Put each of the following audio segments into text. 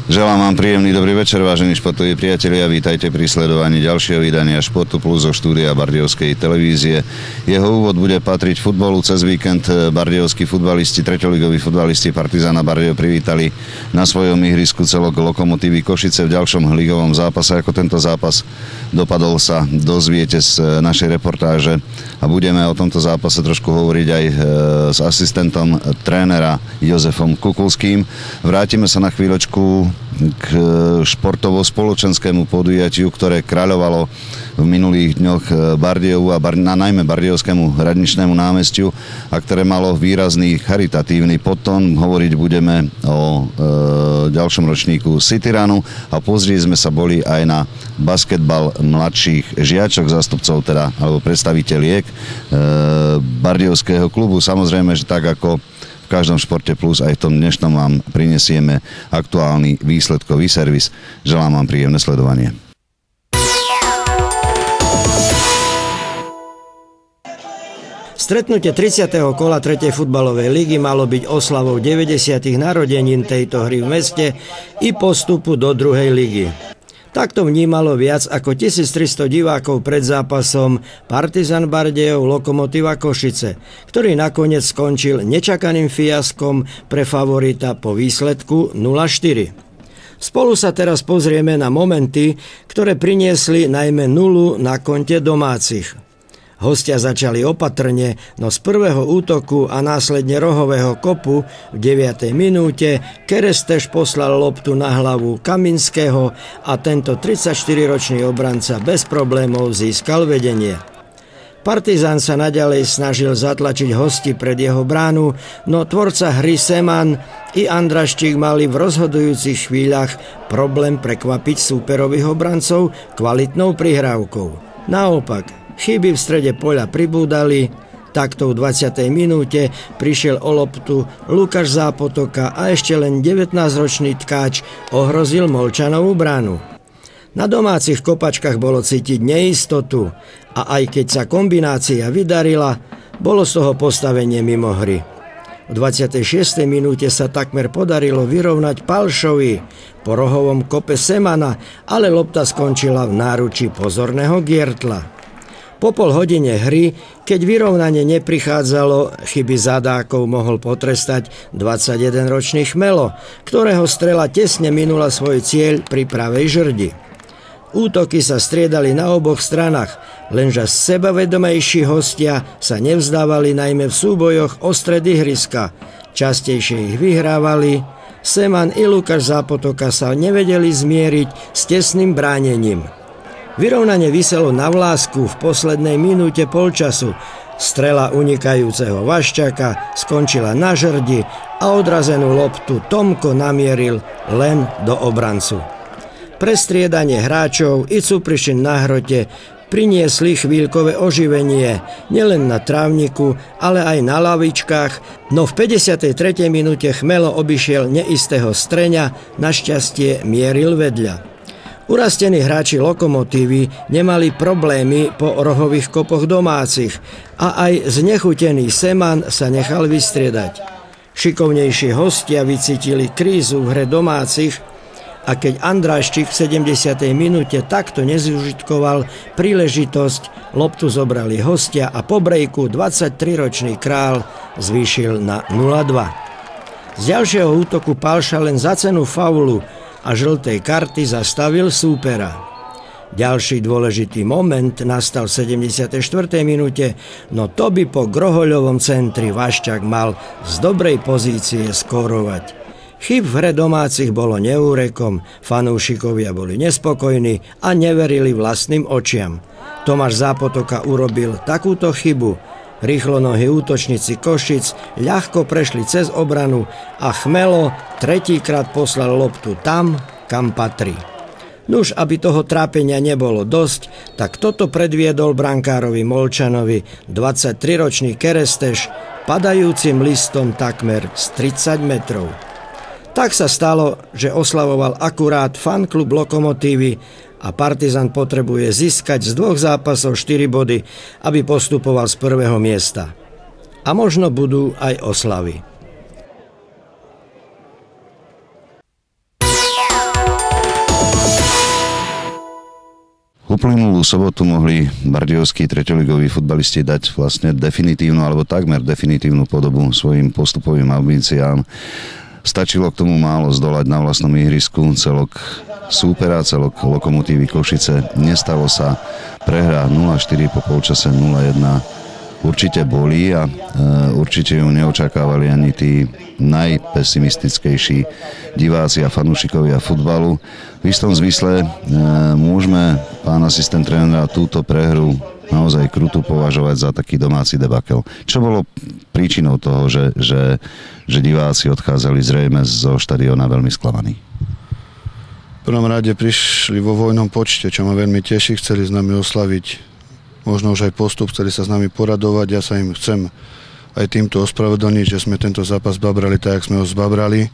Želám vám príjemný dobrý večer, vážení športoví priatelia. Vítajte pri sledovaní ďalšieho vydania Športu Plus zo štúdia Bardejovskej televízie. Jeho úvod bude patriť futbolu. Cez víkend bardejovskí futbalisti, treťoligoví futbalisti Partizana Bardejov privítali na svojom ihrisku celok Lokomotívy Košice v ďalšom ligovom zápase. Ako tento zápas dopadol, sa dozviete z našej reportáže a budeme o tomto zápase trošku hovoriť aj s asistentom trénera Jozefom Kukulským. Vrátime sa na chvíľočku k športovo-spoločenskému podujatiu, ktoré kráľovalo v minulých dňoch Bardejovu a najmä Bardejovskému radničnému námestiu a ktoré malo výrazný charitatívny podtón. Hovoriť budeme o ďalšom ročníku Cityranu a pozrieť sme sa boli aj na basketbal mladších žiačok, zástupcov teda, alebo predstaviteľiek Bardejovského klubu. Samozrejme, že tak ako v každom športe plus aj v tom dnešnom vám prinesieme aktuálny výsledkový servis. Želám vám príjemné sledovanie. Stretnutie 30. kola 3. futbalovej ligy malo byť oslavou 90. narodenín tejto hry v meste i postupu do druhej ligy. Takto vnímalo viac ako 1300 divákov pred zápasom Partizan Bardejov Lokomotíva Košice, ktorý nakoniec skončil nečakaným fiaskom pre favorita po výsledku 0-4. Spolu sa teraz pozrieme na momenty, ktoré priniesli najmä nulu na konte domácich. Hostia začali opatrne, no z prvého útoku a následne rohového kopu v 9. minúte Keresteš poslal loptu na hlavu Kaminského a tento 34-ročný obranca bez problémov získal vedenie. Partizán sa naďalej snažil zatlačiť hosti pred jeho bránu, no tvorca hry Seman i Andraštík mali v rozhodujúcich chvíľach problém prekvapiť súperových obrancov kvalitnou prihrávkou. Naopak, chyby v strede poľa pribúdali, takto v 20. minúte prišiel o loptu Lukáš Zápotoka a ešte len 19-ročný Tkáč ohrozil Molčanovú bránu. Na domácich kopačkách bolo cítiť neistotu a aj keď sa kombinácia vydarila, bolo z toho postavenie mimo hry. V 26. minúte sa takmer podarilo vyrovnať Palšovi po rohovom kope Semana, ale lopta skončila v náručí pozorného Giertla. Po pol hodine hry, keď vyrovnanie neprichádzalo, chyby zadákov mohol potrestať 21-ročný Chmelo, ktorého strela tesne minula svoj cieľ pri pravej žrdi. Útoky sa striedali na oboch stranách, lenže sebavedomejší hostia sa nevzdávali najmä v súbojoch o stred ihriska. Častejšie ich vyhrávali, Seman i Lukáš Zápotoka sa nevedeli zmieriť s tesným bránením. Vyrovnanie viselo na vlásku v poslednej minúte polčasu. Strela unikajúceho Vaščaka skončila na žrdi a odrazenú loptu Tomko namieril len do obrancu. Prestriedanie hráčov i Cuprišin na hrote priniesli chvíľkové oživenie nielen na trávniku, ale aj na lavičkách, no v 53. minúte Chmelo obišiel neistého Streňa, našťastie mieril vedľa. Urastení hráči Lokomotívy nemali problémy po rohových kopoch domácich a aj znechutený Seman sa nechal vystriedať. Šikovnejší hostia vycítili krízu v hre domácich a keď Andráščík v 70. minúte takto nezužitkoval príležitosť, loptu zobrali hostia a po brejku 23-ročný Král zvýšil na 0-2. Z ďalšieho útoku Palša len za cenu faulu a žltej karty zastavil súpera. Ďalší dôležitý moment nastal v 74. minúte, no to by po Grohoľovom centri Vaščák mal z dobrej pozície skórovať. Chyb v hre domácich bolo neúrekom, fanúšikovia boli nespokojní a neverili vlastným očiam. Tomáš Zápotoka urobil takúto chybu. Rýchlonohí útočníci Košic ľahko prešli cez obranu a Chmelo tretíkrát poslal loptu tam, kam patrí. Nuž, aby toho trápenia nebolo dosť, tak toto predviedol brankárovi Molčanovi 23-ročný Keresteš padajúcim listom takmer z 30 metrov. Tak sa stalo, že oslavoval akurát fanklub Lokomotívy a Partizan potrebuje získať z 2 zápasov 4 body, aby postupoval z prvého miesta. A možno budú aj oslavy. uplynulú sobotu mohli bardejovskí treťoligoví futbalisti dať vlastne definitívnu alebo takmer definitívnu podobu svojim postupovým ambíciám. Stačilo k tomu málo zdolať na vlastnom ihrisku celok súpera, celok Lokomotívy Košice. Nestalo sa, prehra 0-4 po polčase 0-1 určite bolí a určite ju neočakávali ani tí najpesimistickejší diváci a fanúšikovia futbalu. V istom zmysle môžeme, pán asistent trénera, túto prehru naozaj kruto považovať za taký domáci debakel. Čo bolo príčinou toho, že diváci odchádzali zrejme zo štadióna veľmi sklamaní? V prvom rade prišli vo vojnom počte, čo ma veľmi teší, chceli s nami oslaviť možno už aj postup, chceli sa s nami poradovať. Ja sa im chcem aj týmto ospravedlniť, že sme tento zápas zbabrali tak, jak sme ho zbabrali.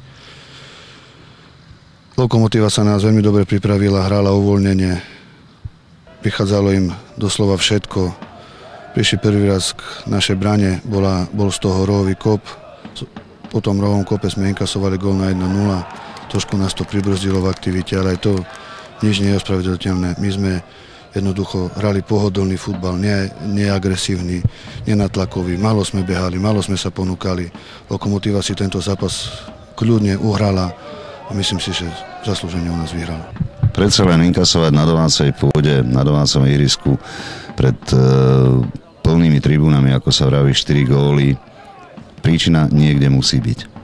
Lokomotíva sa nás veľmi dobre pripravila, hrala uvoľnenie. Prichádzalo im doslova všetko. Prišli prvý raz k našej brane, bol z toho rohový kop. Po tom rohovom kope sme inkasovali gól na 1-0. Trošku nás to pribrzdilo v aktivite, ale aj to nič nie je ospravedlniteľné. My sme jednoducho hrali pohodlný futbal, neagresívny, nenatlakový. Málo sme behali, málo sme sa ponúkali. Lokomotíva si tento zápas kľudne uhrala a myslím si, že zaslúžene u nás vyhrala. Predsa len inkasovať na domácej pôde, na domácom ihrisku pred plnými tribúnami, ako sa vraví, 4 góly. Príčina niekde musí byť.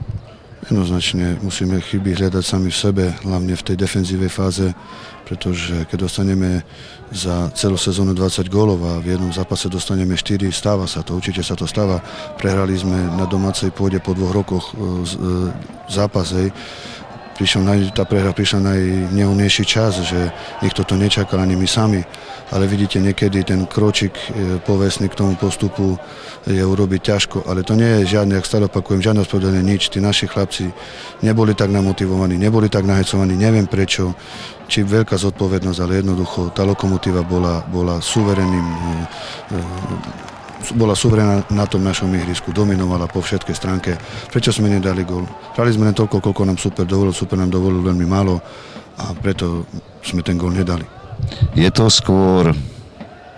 Jednoznačne musíme chyby hľadať sami v sebe, hlavne v tej defenzívnej fáze, pretože keď dostaneme za celú sezónu 20 gólov a v jednom zápase dostaneme 4, stáva sa to, určite sa to stáva. Prehrali sme na domácej pôde po 2 rokoch zápasej. Tá prehra prišla najneúnejší čas, že nikto to nečakal, ani my sami. Ale vidíte, niekedy ten kročík povestný k tomu postupu je urobiť ťažko. Ale to nie je žiadne, ak stále opakujem, žiadne ospravedlnenie, nič. Tí naši chlapci neboli tak namotivovaní, neboli tak nahecovaní, neviem prečo. Či veľká zodpovednosť, ale jednoducho tá Lokomotíva bola suverénna na tom našom ihrisku, dominovala po všetkej stránke. Prečo sme nedali gól? Hrali sme len toľko, koľko nám super nám dovolil veľmi málo a preto sme ten gól nedali. Je to skôr,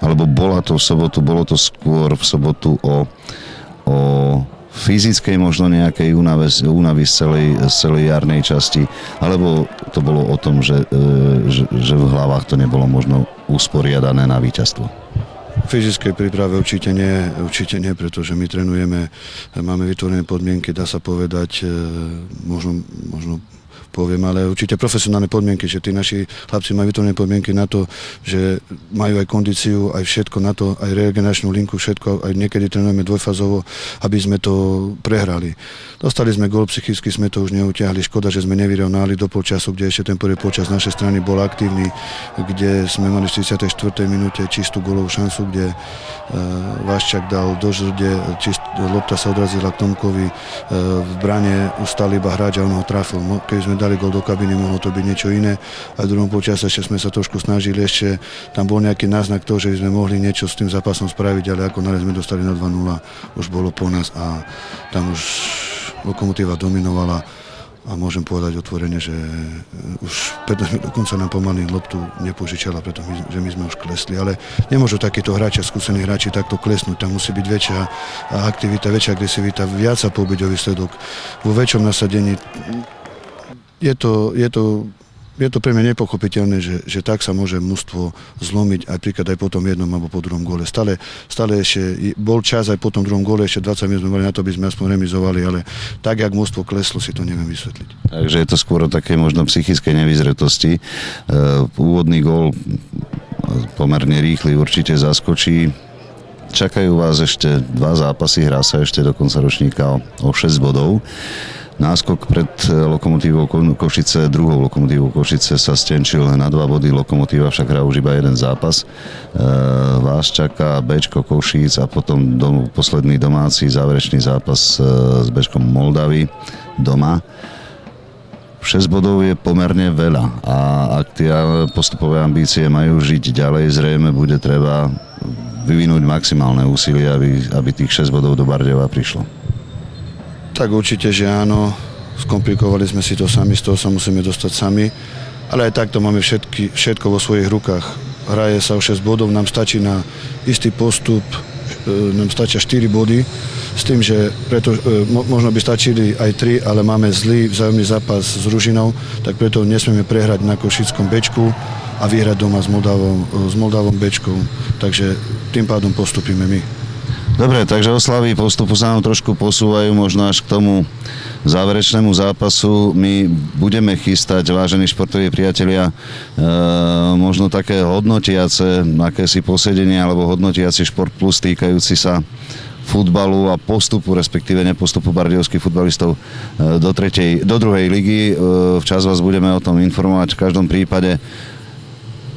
alebo bolo to skôr v sobotu o fyzickej možno nejakej únavy z celej jarnej časti, alebo to bolo o tom, že v hlavách to nebolo možno usporiadané na víťazstvo? V fyzickej príprave určite nie, pretože my trénujeme, máme vytvorené podmienky, dá sa povedať, možno poviem, ale určite profesionálne podmienky, že tí naši chlapci majú vytvorené podmienky na to, že majú aj kondíciu, aj všetko na to, aj regeneračnú linku, všetko, aj niekedy trénujeme dvojfázovo, aby sme to prehrali. Dostali sme gól, psychicky sme to už neutiahli, škoda, že sme nevyrovnali do polčasu, kde ešte ten prvý polčas z našej strany bol aktívny, kde sme mali v 44. minúte čistú gólovú šancu, kde Vaščák dal do žrde, lopta sa odrazila k Tomkovi, v brane ustal iba hráč a on ho trafil. Keď sme dali gól do kabiny, mohlo to byť niečo iné. A v druhom polčase ešte sme sa trošku snažili, ešte tam bol nejaký náznak toho, že sme mohli niečo s tým zápasom spraviť, ale ako náhle sme dostali na 2-0, už bolo po nás a tam už Lokomotíva dominovala a môžem povedať otvorene, že už 15 minút dokonca nám pomaly loptu nepožičala, pretože my sme už klesli, ale nemôžu takíto hráči, skúsení hráči takto klesnúť, tam musí byť väčšia aktivita, väčšia agresivita, viac sa poubiť o výsledok, vo väčšom nasadení. Je to pre mňa nepochopiteľné, že tak sa môže mužstvo zlomiť aj príklad aj po tom jednom alebo po druhom góle. Stále ešte bol čas aj po tom druhom góle, ešte 20 minút sme mali na to, aby sme aspoň remizovali, ale tak, jak mužstvo kleslo, si to neviem vysvetliť. Takže je to skôr o také možno psychickej nevyzretosti. Úvodný gól pomerne rýchly určite zaskočí. Čakajú vás ešte 2 zápasy, hrá sa ešte do konca ročníka o 6 bodov. Náskok pred Lokomotívou Košice, druhou Lokomotívou Košice sa stenčil na 2 body, Lokomotíva však hrá už iba jeden zápas. Vás čaká Bčko Košíc a potom posledný domáci záverečný zápas s Bčkom Moldavy doma. 6 bodov je pomerne veľa a ak tie postupové ambície majú žiť ďalej, zrejme bude treba vyvinúť maximálne úsilie, aby tých 6 bodov do Bardejova prišlo. Tak určite, že áno, skomplikovali sme si to sami, z toho sa musíme dostať sami, ale aj takto máme všetko vo svojich rukách. hraje sa o 6 bodov, nám stačí na istý postup, nám stačia 4 body, s tým, že možno by stačili aj 3, ale máme zlý vzájomný zápas s Ružinou, tak preto nesmieme prehrať na Košickom Bčku a vyhrať doma s Moldavom Bčkou, takže tým pádom postupíme my. Dobre, takže oslavy postupu sa nám trošku posúvajú možno až k tomu záverečnému zápasu. My budeme chystať, vážení športoví priatelia, možno také hodnotiace, akési posedenie alebo hodnotiaci Šport Plus týkajúci sa futbalu a postupu, respektíve nepostupu bardejovských futbalistov do druhej ligy. Včas vás budeme o tom informovať. V každom prípade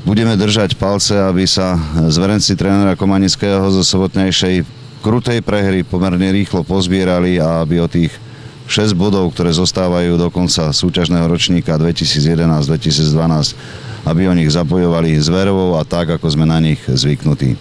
budeme držať palce, aby sa zverenci trénera Komanického zo sobotnejšej krutej prehry pomerne rýchlo pozbierali a aby o tých 6 bodov, ktoré zostávajú do konca súťažného ročníka 2011-2012, aby o nich zabojovali s vervou a tak, ako sme na nich zvyknutí.